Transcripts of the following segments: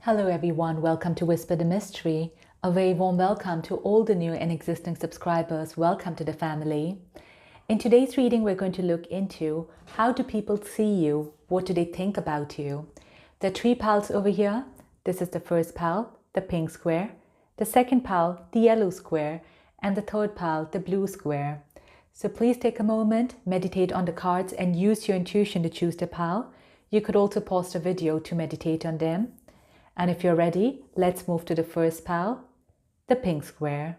Hello everyone, welcome to Whisper the Mystery. A very warm welcome to all the new and existing subscribers. Welcome to the family. In today's reading, we're going to look into how do people see you? What do they think about you? There are three pals over here. This is the first pal, the pink square, the second pal, the yellow square, and the third pal, the blue square. So please take a moment, meditate on the cards and use your intuition to choose the pal. You could also pause the video to meditate on them. And if you're ready, let's move to the first pal, the pink square.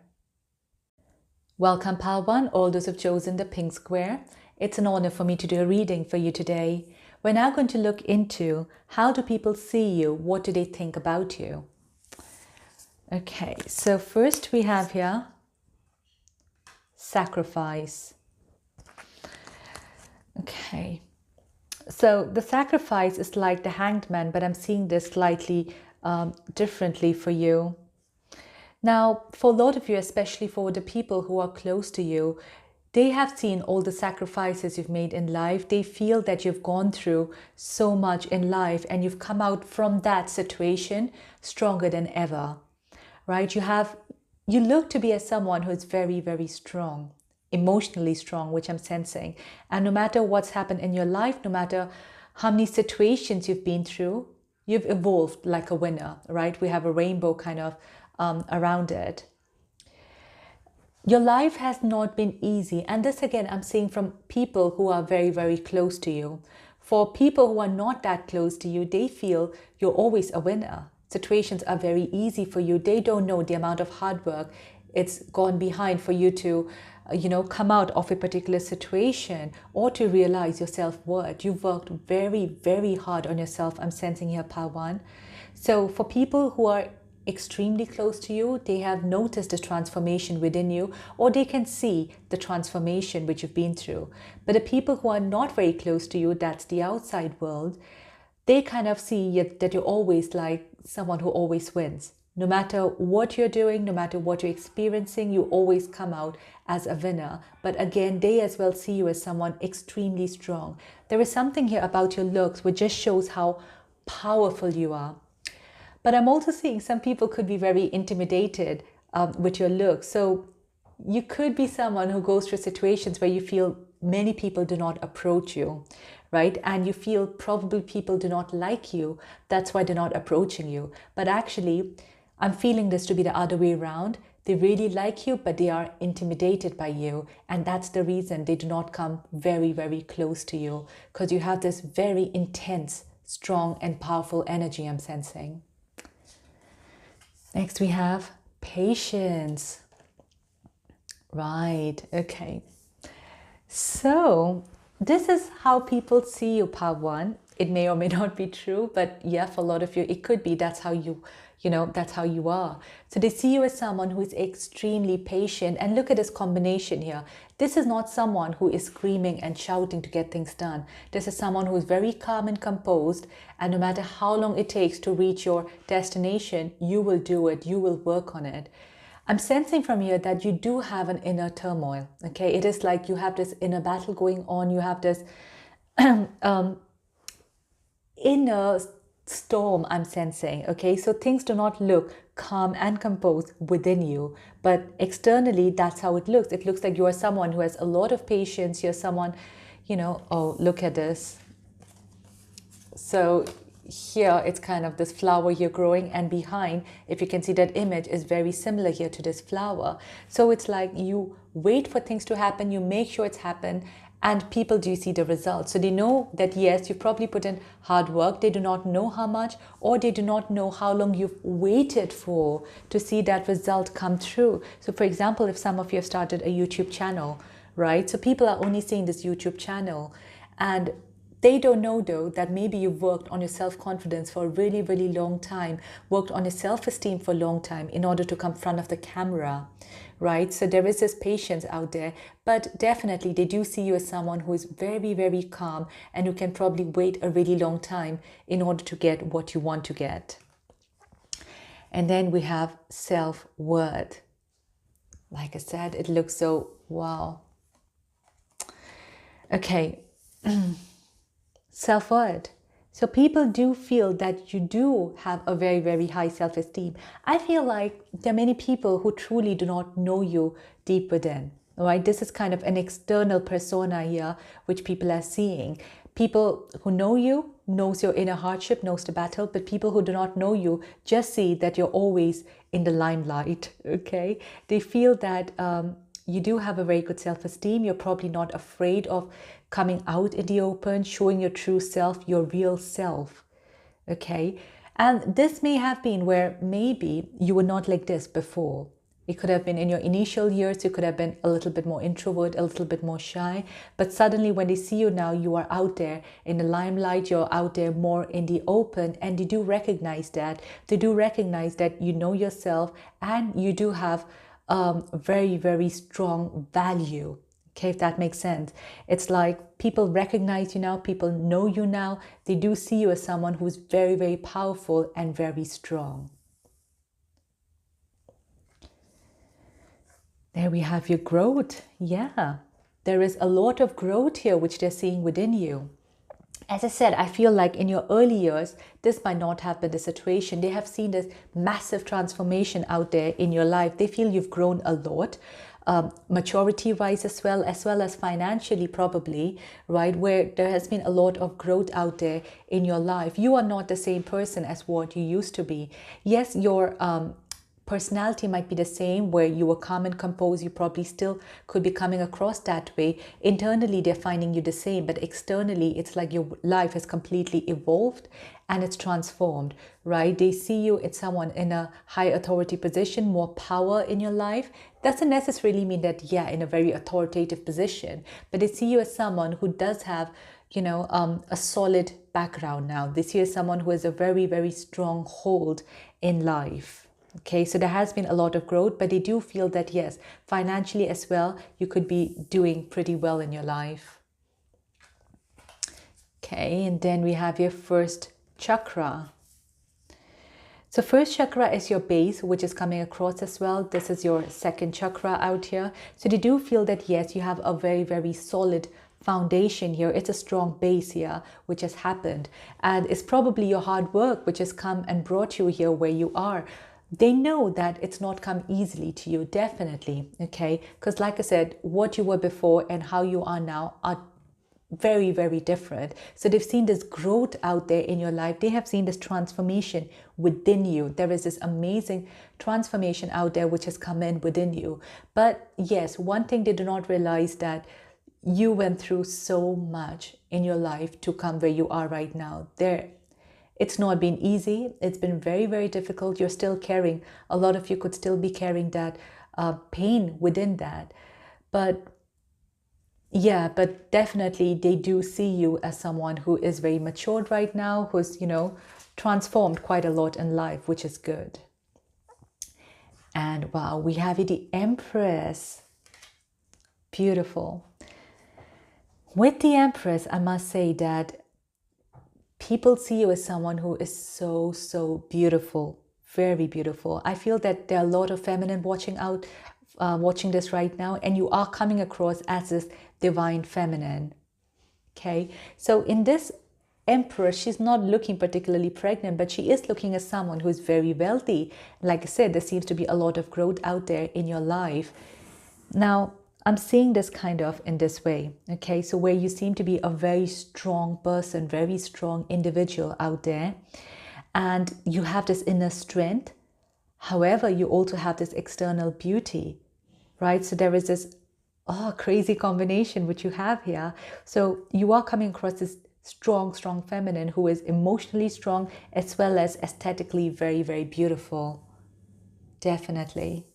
Welcome pal 1, all those who've chosen the pink square. It's an honor for me to do a reading for you today. We're now going to look into how do people see you? What do they think about you? Okay, so first we have here sacrifice. Okay, so the sacrifice is like the hanged man, but I'm seeing this slightly differently for you. Now, for a lot of you, especially for the people who are close to you, they have seen all the sacrifices you've made in life. They feel that you've gone through so much in life and you've come out from that situation stronger than ever, right? You look to be as someone who is very, very strong, emotionally strong, which I'm sensing. And no matter what's happened in your life, no matter how many situations you've been through, you've evolved like a winner, right? We have a rainbow kind of around it. Your life has not been easy. And this again, I'm seeing from people who are very, very close to you. For people who are not that close to you, they feel you're always a winner. Situations are very easy for you. They don't know the amount of hard work it's gone behind for you to come out of a particular situation or to realize your self-worth. You've worked very, very hard on yourself. I'm sensing here, pal 1. So for people who are extremely close to you, they have noticed the transformation within you, or they can see the transformation which you've been through. But the people who are not very close to you, that's the outside world, they kind of see that you're always like someone who always wins. No matter what you're doing, no matter what you're experiencing, you always come out as a winner. But again, they as well see you as someone extremely strong. There is something here about your looks which just shows how powerful you are. But I'm also seeing some people could be very intimidated with your looks. So you could be someone who goes through situations where you feel many people do not approach you, right? And you feel probably people do not like you. That's why they're not approaching you. But actually, I'm feeling this to be the other way around. They really like you, but they are intimidated by you. And that's the reason they do not come very, very close to you, because you have this very intense, strong and powerful energy I'm sensing. Next we have patience. Right, okay. So this is how people see you, pal 1. It may or may not be true, but yeah, for a lot of you, it could be. That's how that's how you are. So they see you as someone who is extremely patient. And look at this combination here. This is not someone who is screaming and shouting to get things done. This is someone who is very calm and composed. And no matter how long it takes to reach your destination, you will do it. You will work on it. I'm sensing from here that you do have an inner turmoil. Okay, it is like you have this inner battle going on. You have this inner storm I'm sensing. Okay, so things do not look calm and composed within you, but externally that's how it looks. It looks like you are someone who has a lot of patience. You're someone, oh, look at this. So here it's kind of this flower here growing, and behind, if you can see that image, is very similar here to this flower. So it's like you wait for things to happen, you make sure it's happened, and people do see the results. So they know that yes, you probably put in hard work. They do not know how much, or they do not know how long you've waited for to see that result come through. So for example, if some of you have started a YouTube channel, right? So people are only seeing this YouTube channel, and they don't know though that maybe you've worked on your self-confidence for a really, really long time, worked on your self-esteem for a long time in order to come in front of the camera, right? So there is this patience out there, but definitely they do see you as someone who is very, very calm and who can probably wait a really long time in order to get what you want to get. And then we have self-worth. Like I said, it looks so wow. Okay. Self-worth. So people do feel that you do have a very, very high self-esteem. I feel like there are many people who truly do not know you deep within. All right, this is kind of an external persona here, which people are seeing. People who know you knows your inner hardship, knows the battle, but people who do not know you just see that you're always in the limelight. Okay, they feel that you do have a very good self-esteem. You're probably not afraid of coming out in the open, showing your true self, your real self. Okay, and this may have been where maybe you were not like this before. It could have been in your initial years, you could have been a little bit more introvert, a little bit more shy. But suddenly when they see you now, you are out there in the limelight, you're out there more in the open, and they do recognize that. They do recognize that you know yourself and you do have very, very strong value. Okay, if that makes sense. It's like people recognize you now, people know you now. They do see you as someone who's very, very powerful and very strong. There we have your growth. Yeah, there is a lot of growth here which they're seeing within you. As I said, I feel like in your early years, this might not have been the situation. They have seen this massive transformation out there in your life. They feel you've grown a lot, maturity-wise as well as financially probably, right? Where there has been a lot of growth out there in your life. You are not the same person as what you used to be. Yes, your personality might be the same, where you were calm and composed. You probably still could be coming across that way. Internally, they're finding you the same, but externally, it's like your life has completely evolved and it's transformed, right? They see you as someone in a high authority position, more power in your life. Doesn't necessarily mean that, yeah, in a very authoritative position, but they see you as someone who does have, you know, a solid background now. They see you as someone who has a very, very strong hold in life. Okay, so there has been a lot of growth, but they do feel that, yes, financially as well, you could be doing pretty well in your life. Okay, and then we have your first chakra. So first chakra is your base, which is coming across as well. This is your second chakra out here. So they do feel that, yes, you have a very, very solid foundation here. It's a strong base here, which has happened. And it's probably your hard work, which has come and brought you here where you are. They know that it's not come easily to you, definitely, okay? Because like I said, what you were before and how you are now are very, very different. So they've seen this growth out there in your life. They have seen this transformation within you. There is this amazing transformation out there which has come in within you. But yes, one thing they do not realize, that you went through so much in your life to come where you are right now. It's not been easy. It's been very, very difficult. You're still carrying, a lot of you could still be carrying that pain within that. But yeah, but definitely they do see you as someone who is very matured right now, who's, you know, transformed quite a lot in life, which is good. And wow, we have the Empress. Beautiful. With the Empress, I must say that people see you as someone who is so, so beautiful, very beautiful. I feel that there are a lot of feminine watching this right now, and you are coming across as this divine feminine. Okay, so in this Empress, she's not looking particularly pregnant, but she is looking as someone who is very wealthy. Like I said, there seems to be a lot of growth out there in your life. Now, I'm seeing this kind of in this way, okay? So where you seem to be a very strong person, very strong individual out there, and you have this inner strength. However, you also have this external beauty, right? So there is this crazy combination which you have here. So you are coming across this strong, strong feminine who is emotionally strong as well as aesthetically very, very beautiful. Definitely.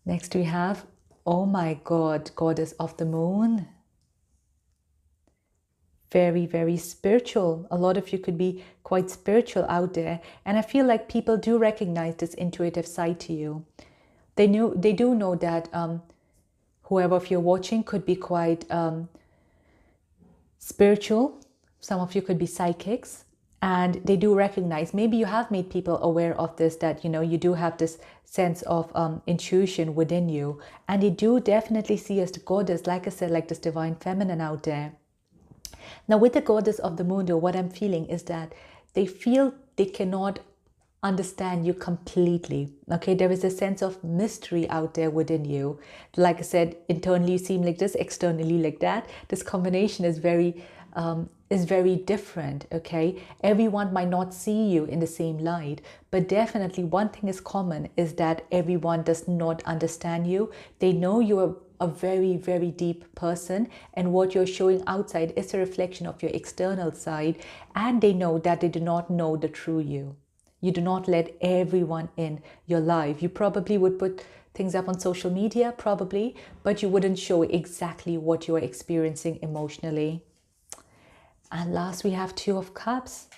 Next we have, oh my God, Goddess of the Moon. Very, very spiritual. A lot of you could be quite spiritual out there. And I feel like people do recognize this intuitive side to you. They do know that whoever of you watching could be quite spiritual. Some of you could be psychics. And they do recognize, maybe you have made people aware of this, that, you know, you do have this sense of intuition within you. And they do definitely see as the goddess, like I said, like this divine feminine out there. Now, with the goddess of the moon, though, what I'm feeling is that they feel they cannot understand you completely. Okay, there is a sense of mystery out there within you. Like I said, internally you seem like this, externally like that. This combination is very different. Okay, everyone might not see you in the same light, but definitely one thing is common, is that everyone does not understand you. They know you're a very, very deep person, and what you're showing outside is a reflection of your external side, and they know that they do not know the true you. You do not let everyone in your life. You probably would put things up on social media, probably, but you wouldn't show exactly what you are experiencing emotionally. And last, we have Two of Cups.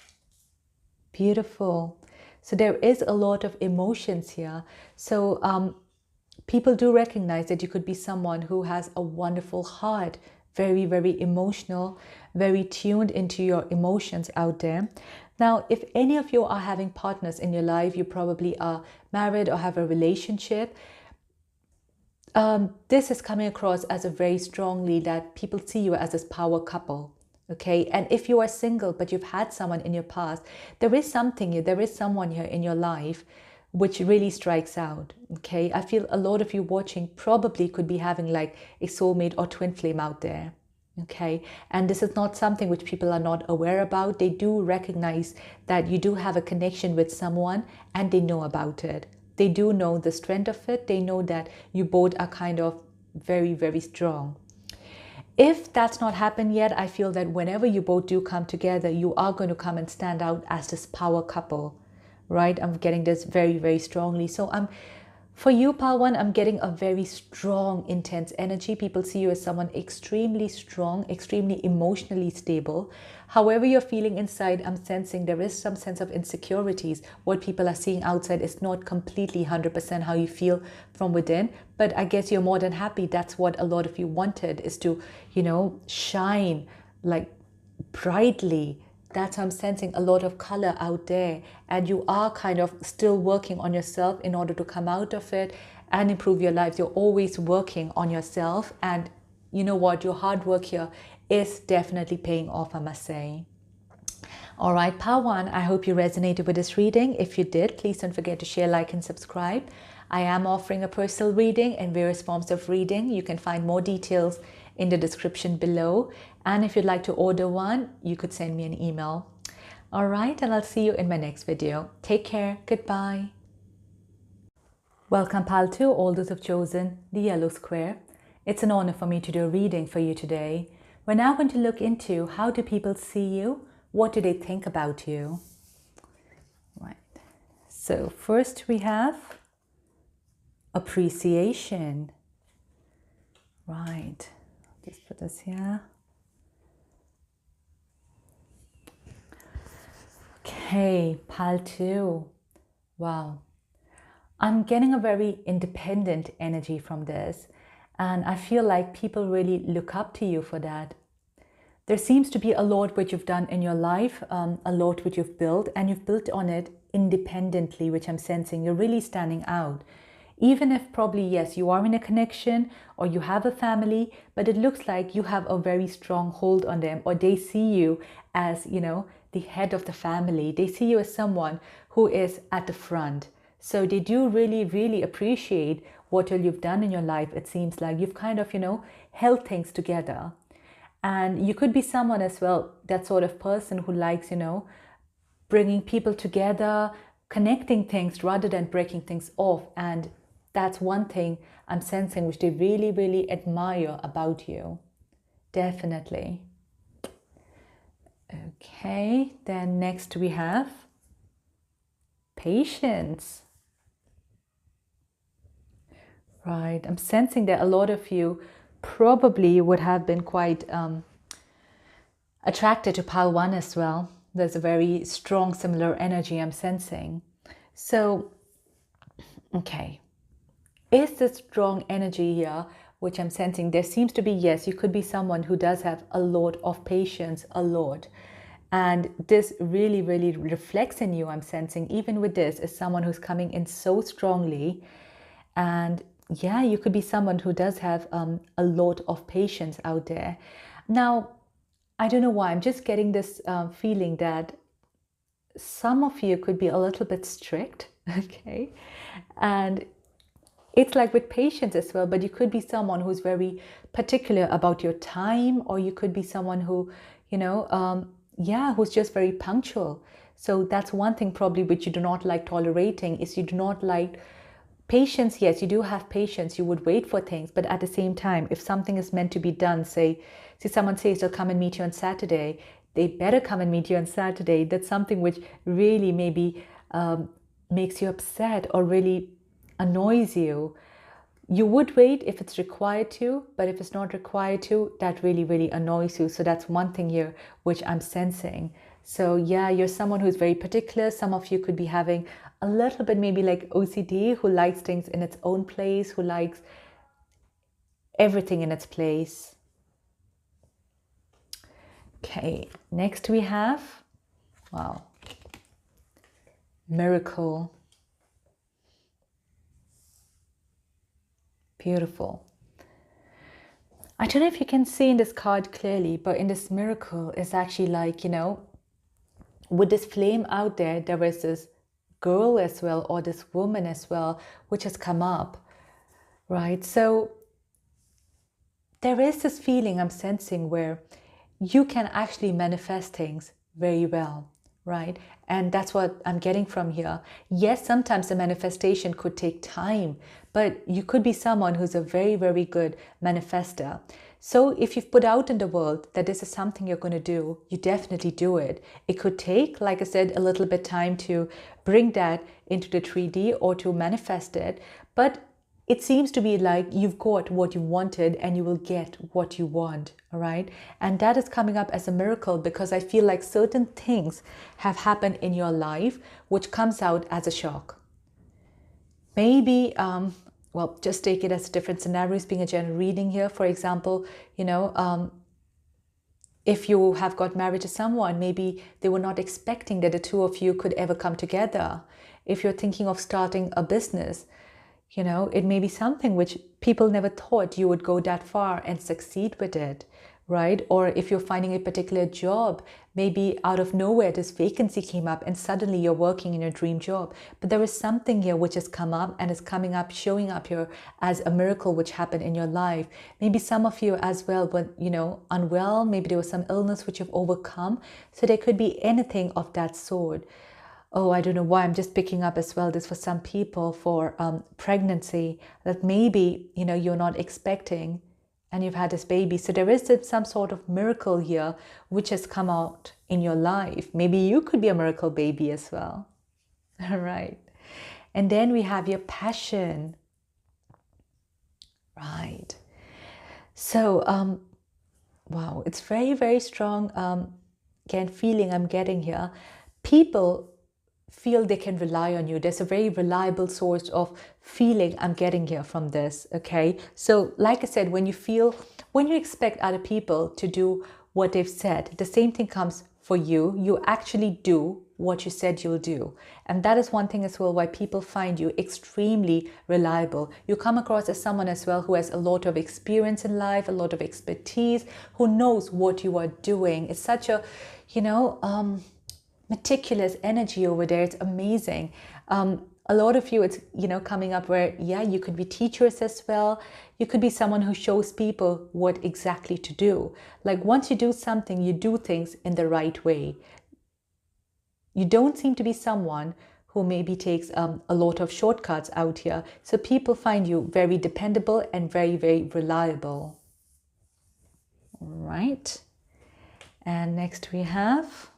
Beautiful. So there is a lot of emotions here. So people do recognize that you could be someone who has a wonderful heart, very, very emotional, very tuned into your emotions out there. Now, if any of you are having partners in your life, you probably are married or have a relationship. This is coming across as a very strongly that people see you as this power couple. Okay, and if you are single but you've had someone in your past, there is someone here in your life which really strikes out. Okay, I feel a lot of you watching probably could be having like a soulmate or twin flame out there. Okay, and this is not something which people are not aware about. They do recognize that you do have a connection with someone, and they know about it. They do know the strength of it. They know that you both are kind of very, very strong. If that's not happened yet, I feel that whenever you both do come together, you are going to come and stand out as this power couple, right? I'm getting this very, very strongly. So for you, Pal One, I'm getting a very strong, intense energy. People see you as someone extremely strong, extremely emotionally stable. However you're feeling inside, I'm sensing there is some sense of insecurities. What people are seeing outside is not completely 100% how you feel from within. But I guess you're more than happy. That's what a lot of you wanted, is to, shine like brightly. That's how I'm sensing, a lot of color out there, and you are kind of still working on yourself in order to come out of it and improve your lives. You're always working on yourself, and you know what, your hard work here is definitely paying off, I must say. All right, Power One, I hope you resonated with this reading. If you did, please don't forget to share, like, and subscribe. I am offering a personal reading and various forms of reading. You can find more details in the description below. And if you'd like to order one, you could send me an email. All right, and I'll see you in my next video. Take care. Goodbye. Welcome, Pal 2, all those who've chosen the yellow square. It's an honor for me to do a reading for you today. We're now going to look into, how do people see you? What do they think about you? Right. So first we have appreciation. Right. Just put this here. Okay, Pal 2. Wow. I'm getting a very independent energy from this, and I feel like people really look up to you for that. There seems to be a lot which you've done in your life, a lot which you've built, and you've built on it independently, which I'm sensing. You're really standing out. Even if probably, yes, you are in a connection or you have a family, but it looks like you have a very strong hold on them, or they see you as, the head of the family. They see you as someone who is at the front. So they do really, really appreciate what all you've done in your life. It seems like you've kind of, held things together. And you could be someone as well, that sort of person who likes, bringing people together, connecting things rather than breaking things off. And that's one thing I'm sensing which they really, really admire about you. Definitely. Okay, then next we have patience. Right, I'm sensing that a lot of you probably would have been quite attracted to Pile 1 as well. There's a very strong similar energy I'm sensing. So, okay, is this strong energy here, which I'm sensing? There seems to be, yes, you could be someone who does have a lot of patience, a lot. And this really, really reflects in you, I'm sensing, even with this, is someone who's coming in so strongly. And yeah, you could be someone who does have a lot of patience out there. Now, I don't know why, I'm just getting this feeling that some of you could be a little bit strict, okay? And it's like with patience as well, but you could be someone who's very particular about your time, or you could be someone who, yeah, who's just very punctual. So that's one thing probably which you do not like tolerating, is you do not like patience. Yes, you do have patience, you would wait for things, but at the same time, if something is meant to be done, say someone says they'll come and meet you on Saturday, they better come and meet you on Saturday. That's something which really maybe makes you upset or really annoys you. You would wait if it's required to, but if it's not required to, that really, really annoys you. So that's one thing here which I'm sensing. So yeah, you're someone who's very particular. Some of you could be having a little bit maybe like OCD, who likes things in its own place, who likes everything in its place. Okay, next we have, wow, miracle. Beautiful. I don't know if you can see in this card clearly, but in this miracle, it's actually like, with this flame out there, there is this girl as well, or this woman as well, which has come up, right? So there is this feeling I'm sensing where you can actually manifest things very well, right? And that's what I'm getting from here. Yes, sometimes the manifestation could take time, but you could be someone who's a very, very good manifester. So if you've put out in the world that this is something you're going to do, you definitely do it. It could take, like I said, a little bit time to bring that into the 3D or to manifest it, but it seems to be like you've got what you wanted and you will get what you want, all right? And that is coming up as a miracle, because I feel like certain things have happened in your life which comes out as a shock. Maybe, well, just take it as different scenarios, being a general reading here. For example, if you have got married to someone, maybe they were not expecting that the two of you could ever come together. If you're thinking of starting a business, it may be something which people never thought you would go that far and succeed with it, right? Or if you're finding a particular job, maybe out of nowhere this vacancy came up and suddenly you're working in your dream job. But there is something here which has come up and is coming up, showing up here as a miracle which happened in your life. Maybe some of you as well were, unwell. Maybe there was some illness which you've overcome. So there could be anything of that sort. Oh, I don't know why I'm just picking up as well this for some people for pregnancy, that maybe, you're not expecting and you've had this baby. So there is some sort of miracle here which has come out in your life. Maybe you could be a miracle baby as well. All right. And then we have your passion. Right. So, wow, it's very, very strong, again, feeling I'm getting here. People feel they can rely on you. There's a very reliable source of feeling I'm getting here from this, okay? So like I said, when you expect other people to do what they've said, the same thing comes for you. You actually do what you said you'll do. And that is one thing as well why people find you extremely reliable. You come across as someone as well who has a lot of experience in life, a lot of expertise, who knows what you are doing. It's such a, meticulous energy over there. It's amazing. A lot of you, it's, coming up where, yeah, you could be teachers as well. You could be someone who shows people what exactly to do. Like once you do something, you do things in the right way. You don't seem to be someone who maybe takes a lot of shortcuts out here. So people find you very dependable and very, very reliable. All right. And next we have,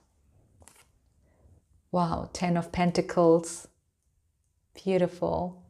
wow, 10 of Pentacles. Beautiful.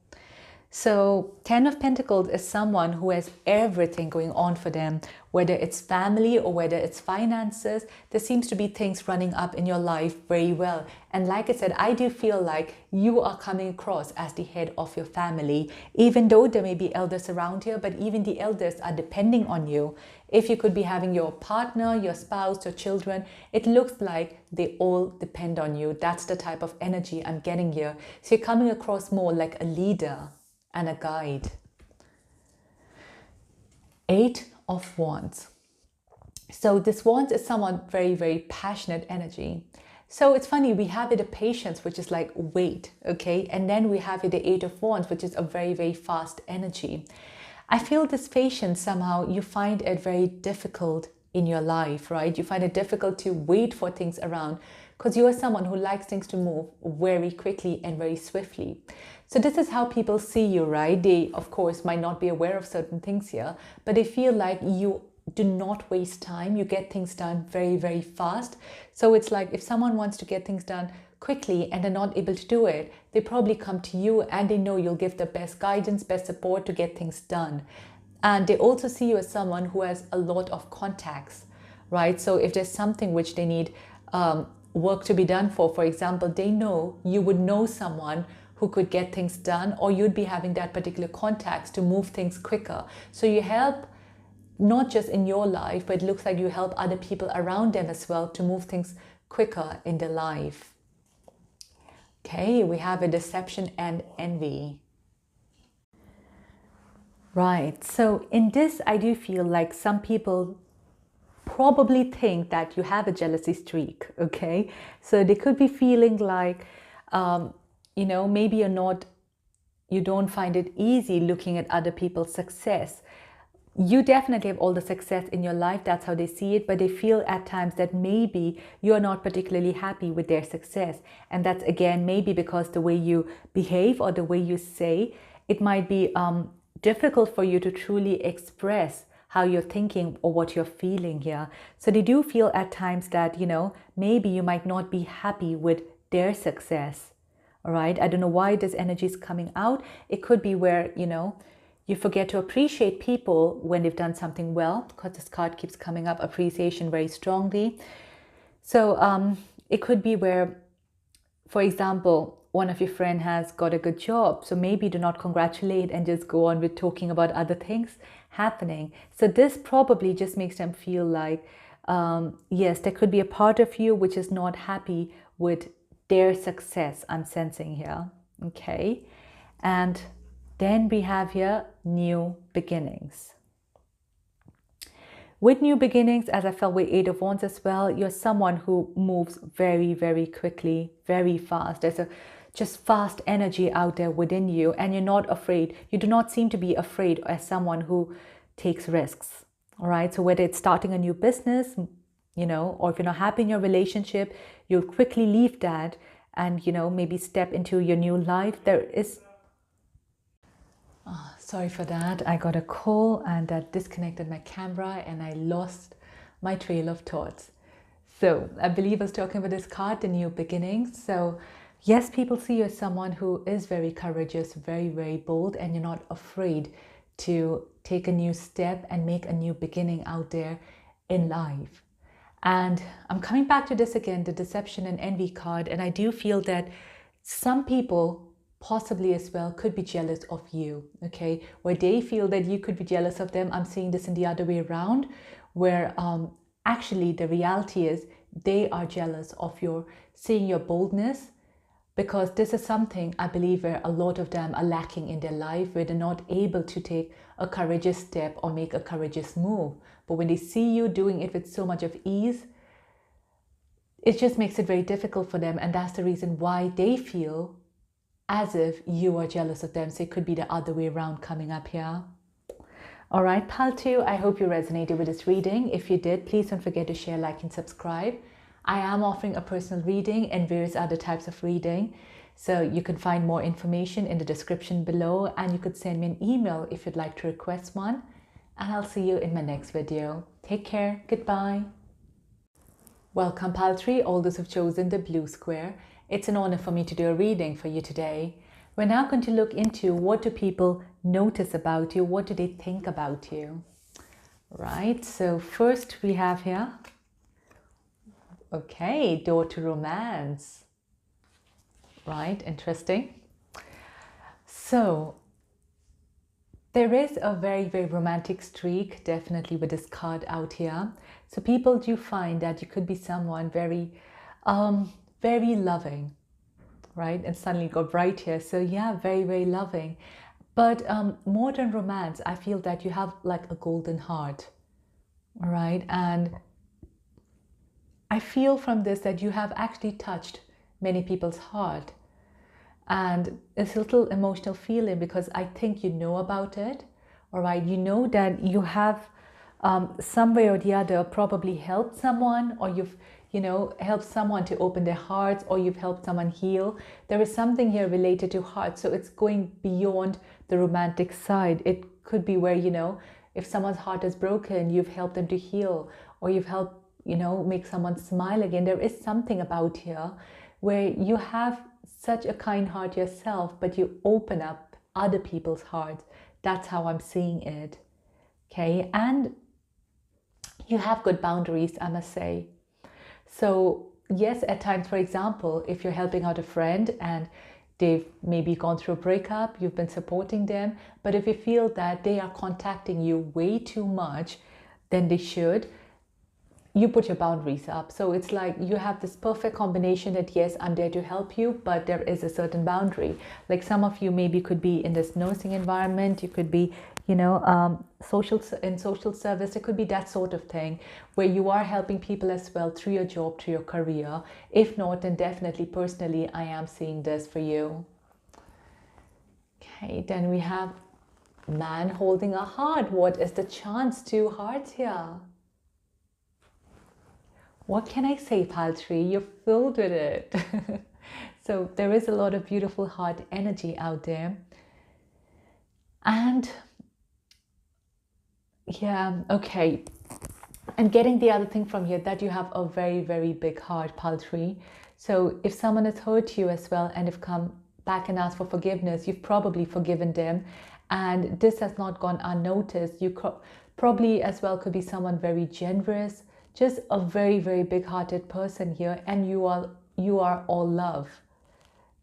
So 10 of Pentacles is someone who has everything going on for them, whether it's family or whether it's finances. There seems to be things running up in your life very well. And like I said, I do feel like you are coming across as the head of your family, even though there may be elders around here, but even the elders are depending on you. If you could be having your partner, your spouse, your children, it looks like they all depend on you. That's the type of energy I'm getting here. So you're coming across more like a leader and a guide. 8 of Wands. So this Wands is someone very, very passionate energy. So it's funny, we have it a patience, which is like wait, okay? And then we have it the Eight of Wands, which is a very, very fast energy. I feel this patience somehow, you find it very difficult in your life, right? You find it difficult to wait for things around because you are someone who likes things to move very quickly and very swiftly. So this is how people see you, right? They, of course, might not be aware of certain things here, but they feel like you do not waste time. You get things done very, very fast. So it's like if someone wants to get things done quickly and they're not able to do it, they probably come to you and they know you'll give the best guidance, best support to get things done. And they also see you as someone who has a lot of contacts, right? So if there's something which they need work to be done for example, they know you would know someone who could get things done, or you'd be having that particular contacts to move things quicker. So you help not just in your life, but it looks like you help other people around them as well to move things quicker in their life. Okay, we have a deception and envy. Right, so in this, I do feel like some people probably think that you have a jealousy streak, okay? So they could be feeling like, maybe you don't find it easy looking at other people's success. You definitely have all the success in your life, that's how they see it, but they feel at times that maybe you're not particularly happy with their success. And that's again, maybe because the way you behave or the way you say, it might be difficult for you to truly express how you're thinking or what you're feeling here. So they do feel at times that, maybe you might not be happy with their success. All right. I don't know why this energy is coming out. It could be where, you forget to appreciate people when they've done something well, because this card keeps coming up, appreciation very strongly. So it could be where, for example, one of your friends has got a good job. So maybe do not congratulate and just go on with talking about other things happening. So this probably just makes them feel like, yes, there could be a part of you which is not happy with their success, I'm sensing here. Okay. And then we have here new beginnings. With new beginnings, as I felt with Eight of Wands as well, you're someone who moves very, very quickly, very fast. There's a just fast energy out there within you, and you're not afraid. You do not seem to be afraid as someone who takes risks. All right. So whether it's starting a new business, or if you're not happy in your relationship, you'll quickly leave that and, maybe step into your new life. There is... Oh, sorry for that. I got a call and that disconnected my camera and I lost my trail of thoughts. So I believe I was talking about this card, the new beginnings. So yes, people see you as someone who is very courageous, very, very bold, and you're not afraid to take a new step and make a new beginning out there in life. And I'm coming back to this again, the deception and envy card. And I do feel that some people possibly as well could be jealous of you, okay? Where they feel that you could be jealous of them. I'm seeing this in the other way around, where actually the reality is they are jealous of seeing your boldness, because this is something I believe where a lot of them are lacking in their life, where they're not able to take a courageous step or make a courageous move. But when they see you doing it with so much of ease, it just makes it very difficult for them. And that's the reason why they feel as if you are jealous of them. So it could be the other way around coming up here. All right, Pal 2, I hope you resonated with this reading. If you did, please don't forget to share, like, and subscribe. I am offering a personal reading and various other types of reading. So you can find more information in the description below, and you could send me an email if you'd like to request one. And I'll see you in my next video. Take care. Goodbye. Welcome, Pal 3, all those who've chosen the blue square. It's an honor for me to do a reading for you today. We're now going to look into what do people notice about you, what do they think about you. Right, so first we have here, okay, door to romance. Right, interesting. So there is a very, very romantic streak, definitely with this card out here. So people do find that you could be someone very, very loving, right? And suddenly got bright here. So yeah, very, very loving. But more than romance, I feel that you have like a golden heart, all right? And I feel from this that you have actually touched many people's heart. And it's a little emotional feeling because I think you know about it, all right? You know that you have some way or the other probably helped someone, or you've, helped someone to open their hearts, or you've helped someone heal. There is something here related to heart. So it's going beyond the romantic side. It could be where, if someone's heart is broken, you've helped them to heal, or you've helped, make someone smile again. There is something about here where you have such a kind heart yourself, but you open up other people's hearts. That's how I'm seeing it. Okay. And you have good boundaries, I must say. So, yes, at times, for example, if you're helping out a friend and they've maybe gone through a breakup, you've been supporting them, but if you feel that they are contacting you way too much than they should, you put your boundaries up. So it's like you have this perfect combination that, yes, I'm there to help you, but there is a certain boundary. Like some of you maybe could be in this nursing environment, you could be, social service. It could be that sort of thing where you are helping people as well through your job, through your career. If not, then definitely personally, I am seeing this for you. Okay, then we have man holding a heart. What is the chance? Two hearts here. What can I say, Paltry? You're filled with it. So there is a lot of beautiful heart energy out there. And yeah, okay. I'm getting the other thing from here, that you have a very, very big heart, Paltry. So if someone has hurt you as well and have come back and asked for forgiveness, you've probably forgiven them. And this has not gone unnoticed. You probably as well could be someone very generous, just a very, very big-hearted person here, and you are all love.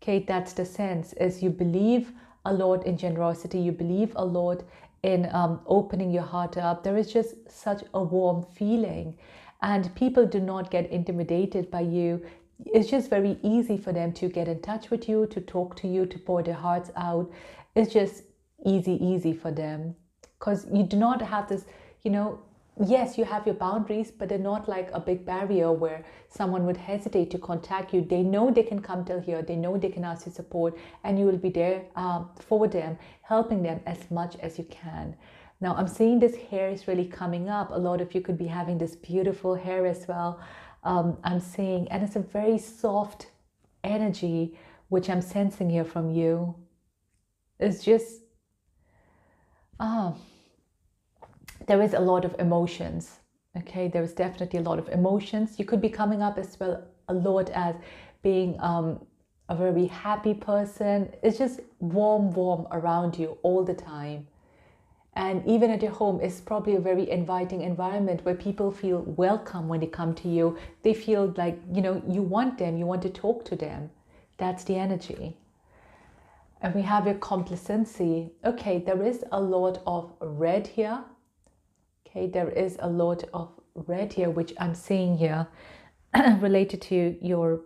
Okay, that's the sense, is you believe a lot in generosity, you believe a lot in opening your heart up. There is just such a warm feeling, and people do not get intimidated by you. It's just very easy for them to get in touch with you, to talk to you, to pour their hearts out. It's just easy for them, because you do not have this, yes, you have your boundaries, but they're not like a big barrier where someone would hesitate to contact you. They know they can come till here. They know they can ask you support, and you will be there for them, helping them as much as you can. Now, I'm seeing this hair is really coming up. A lot of you could be having this beautiful hair as well. I'm seeing, and it's a very soft energy, which I'm sensing here from you. It's just, there is a lot of emotions. Okay, there is definitely a lot of emotions. You could be coming up as well a lot as being a very happy person. It's just warm around you all the time. And even at your home, it's probably a very inviting environment where people feel welcome when they come to you. They feel like, you want them, you want to talk to them. That's the energy. And we have your complacency. Okay, there is a lot of red here. Okay, there is a lot of red here, which I'm seeing here related to your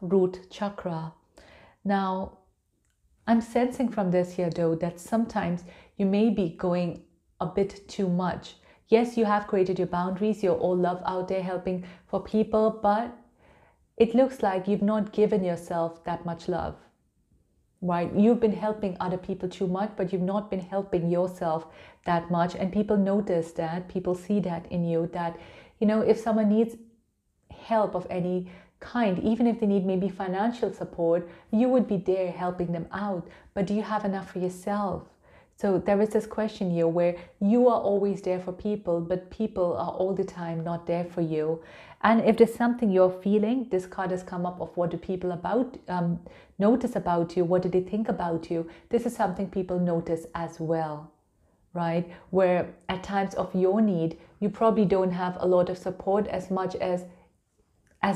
root chakra. Now, I'm sensing from this here, though, that sometimes you may be going a bit too much. Yes, you have created your boundaries. You're all love out there helping for people, but it looks like you've not given yourself that much love. Right? You've been helping other people too much, but you've not been helping yourself that much. And people notice that, people see that in you, that, if someone needs help of any kind, even if they need maybe financial support, you would be there helping them out. But do you have enough for yourself? So there is this question here where you are always there for people, but people are all the time not there for you. And if there's something you're feeling, this card has come up of what do people notice about you, what do they think about you? This is something people notice as well, right? Where at times of your need, you probably don't have a lot of support as much as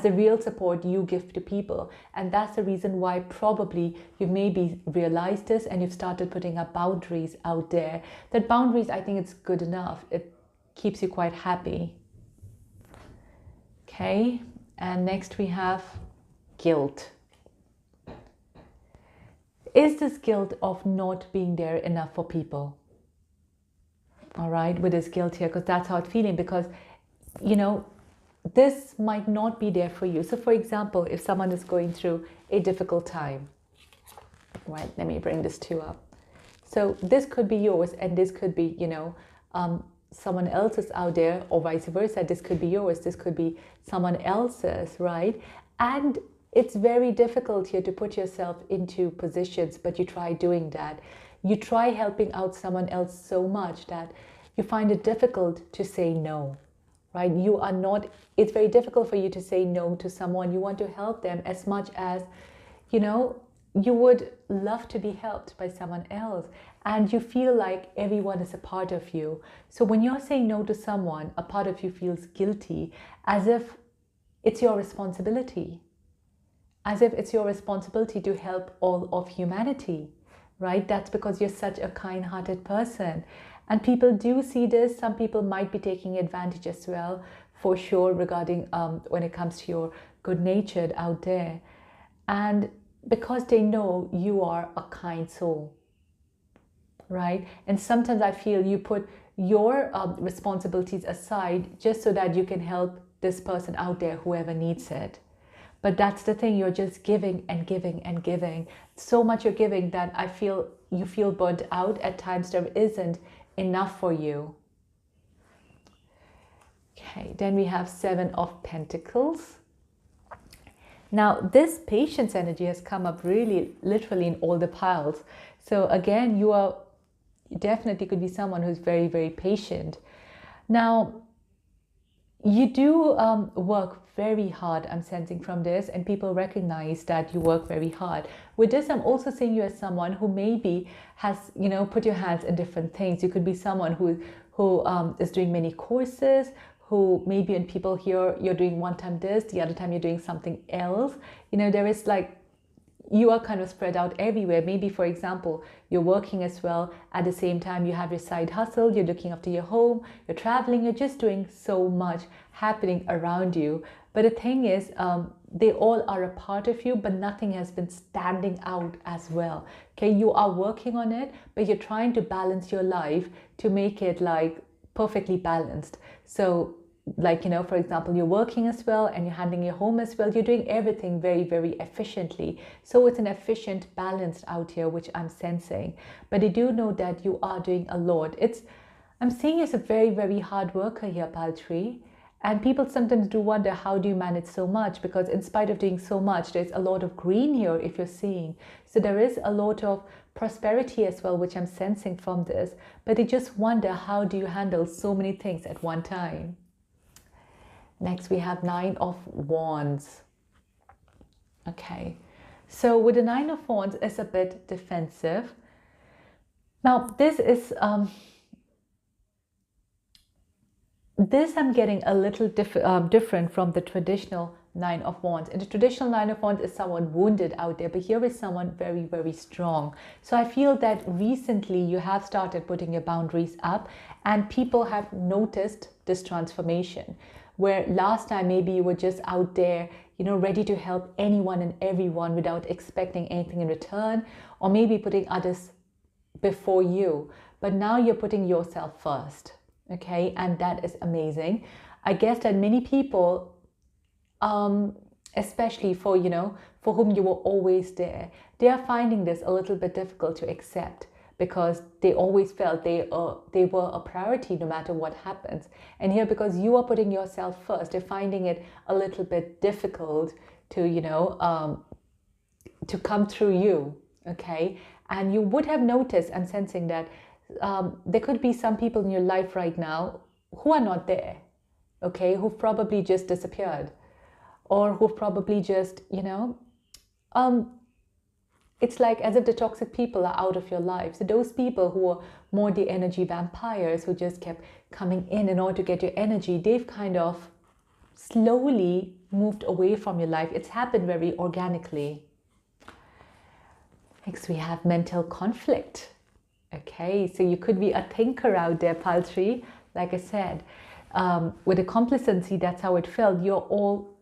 the real support you give to people. And that's the reason why probably you've maybe realized this and you've started putting up boundaries out there. That boundaries, I think it's good enough. It keeps you quite happy. Okay, and next we have guilt. Is this guilt of not being there enough for people? all right, with this guilt here, because that's how it's feeling, because, you know, this might not be there for you. So for example, if someone is going through a difficult time, right, let me bring this two up. So this could be yours, and this could be, you know, someone else's out there, or vice versa. This could be yours, this could be someone else's, right? And it's very difficult here to put yourself into positions, but you try doing that. You try helping out someone else so much that you find it difficult to say no, right? You are not, it's very difficult for you to say no to someone. You want to help them as much as, you know, you would love to be helped by someone else, and you feel like everyone is a part of you. So when you're saying no to someone, a part of you feels guilty, as if it's your responsibility, as if it's your responsibility to help all of humanity, right? That's because you're such a kind-hearted person. And people do see this. Some people might be taking advantage as well, for sure, regarding when it comes to your good-natured out there. And because they know you are a kind soul, right? And sometimes I feel you put your responsibilities aside just so that you can help this person out there, whoever needs it. But that's the thing, you're just giving and giving and giving. So much you're giving that I feel you feel burnt out at times. There isn't enough for you. Okay, then we have Seven of Pentacles. Now, this patience energy has come up really literally in all the piles. So again, you are definitely could be someone who's very, very patient. Now, you do work very hard, I'm sensing from this, and people recognize that you work very hard. With this, I'm also seeing you as someone who maybe has, you know, put your hands in different things. You could be someone who is doing many courses, who maybe when people hear you're doing one time this, the other time you're doing something else. You know, there is like, you are kind of spread out everywhere. Maybe, for example, you're working as well. At the same time, you have your side hustle, you're looking after your home, you're traveling, you're just doing so much happening around you. But the thing is, they all are a part of you, but nothing has been standing out as well. Okay, you are working on it, but you're trying to balance your life to make it like perfectly balanced. So like, you know, for example, you're working as well and you're handling your home as well. You're doing everything very, very efficiently. So it's an efficient, balanced out here, which I'm sensing. But I do know that you are doing a lot. I'm seeing you as a very, very hard worker here, Paltree. And people sometimes do wonder, how do you manage so much? Because in spite of doing so much, there's a lot of green here, if you're seeing. So there is a lot of prosperity as well, which I'm sensing from this. But I just wonder, how do you handle so many things at one time? Next, we have Nine of Wands. Okay, so with the Nine of Wands, it's a bit defensive. Now, this is this I'm getting a little different from the traditional Nine of Wands. In the traditional Nine of Wands is someone wounded out there, but here is someone very, very strong. So I feel that recently you have started putting your boundaries up, and people have noticed this transformation. Where last time maybe you were just out there, you know, ready to help anyone and everyone without expecting anything in return, or maybe putting others before you. But now you're putting yourself first, okay? And that is amazing. I guess that many people, especially for, you know, for whom you were always there, they are finding this a little bit difficult to accept, because they always felt they were a priority no matter what happens. And here, because you are putting yourself first, they're finding it a little bit difficult to, you know, to come through you, okay? And you would have noticed, I'm sensing that there could be some people in your life right now who are not there, okay? Who've probably just disappeared, or who've probably just, you know, it's like as if the toxic people are out of your life. So those people who are more the energy vampires, who just kept coming in order to get your energy, they've kind of slowly moved away from your life. It's happened very organically. Next, we have mental conflict. Okay, so you could be a thinker out there, Paltree. Like I said, with the complacency, that's how it felt. You're all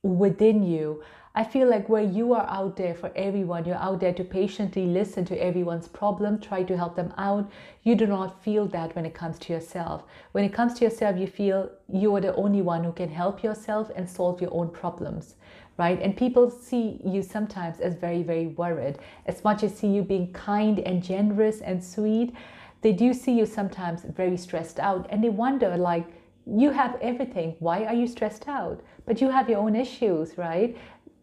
within you. I feel like where you are out there for everyone, you're out there to patiently listen to everyone's problem, try to help them out. You do not feel that when it comes to yourself. When it comes to yourself, you feel you are the only one who can help yourself and solve your own problems, right? And people see you sometimes as very, very worried. As much as see you being kind and generous and sweet, they do see you sometimes very stressed out, and they wonder, like, you have everything. Why are you stressed out? But you have your own issues, right?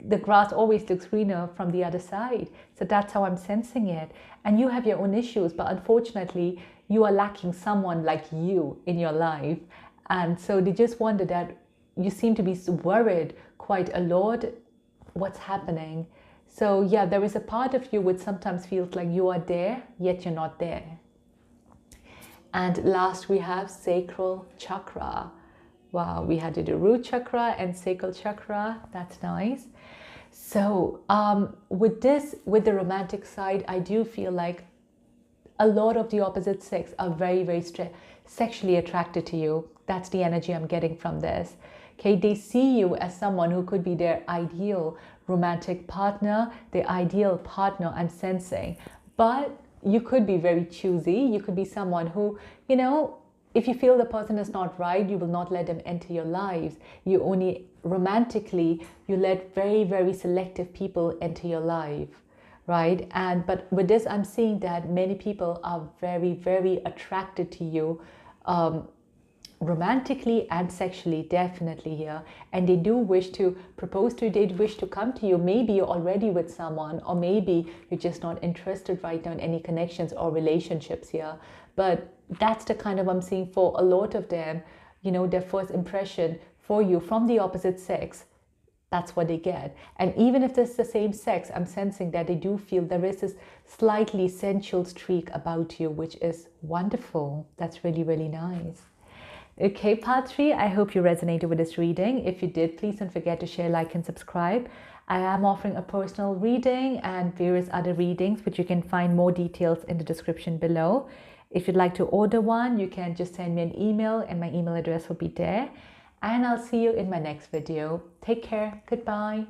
The grass always looks greener from the other side. So that's how I'm sensing it. And you have your own issues, but unfortunately, you are lacking someone like you in your life. And so they just wonder that you seem to be worried quite a lot. What's happening? So yeah, there is a part of you which sometimes feels like you are there, yet you're not there. And last we have sacral chakra. Wow, we had to do root chakra and sacral chakra. That's nice. So with the romantic side, I do feel like a lot of the opposite sex are very, very sexually attracted to you. That's the energy I'm getting from this. Okay, they see you as someone who could be their ideal romantic partner, their ideal partner, I'm sensing. But you could be very choosy. You could be someone who, you know, if you feel the person is not right, you will not let them enter your lives. You only romantically, you let very, very selective people enter your life, right? But with this, I'm seeing that many people are very, very attracted to you, romantically and sexually, definitely here. And they do wish to propose to you, they wish to come to you. Maybe you're already with someone, or maybe you're just not interested right now in any connections or relationships here. But that's the kind of I'm seeing for a lot of them, you know, their first impression for you from the opposite sex, that's what they get. And even if it's the same sex, I'm sensing that they do feel there is this slightly sensual streak about you, which is wonderful. That's really, really nice. Okay, part 3, I hope you resonated with this reading. If you did, please don't forget to share, like, and subscribe. I am offering a personal reading and various other readings, which you can find more details in the description below. If you'd like to order one, you can just send me an email and my email address will be there. And I'll see you in my next video. Take care. Goodbye.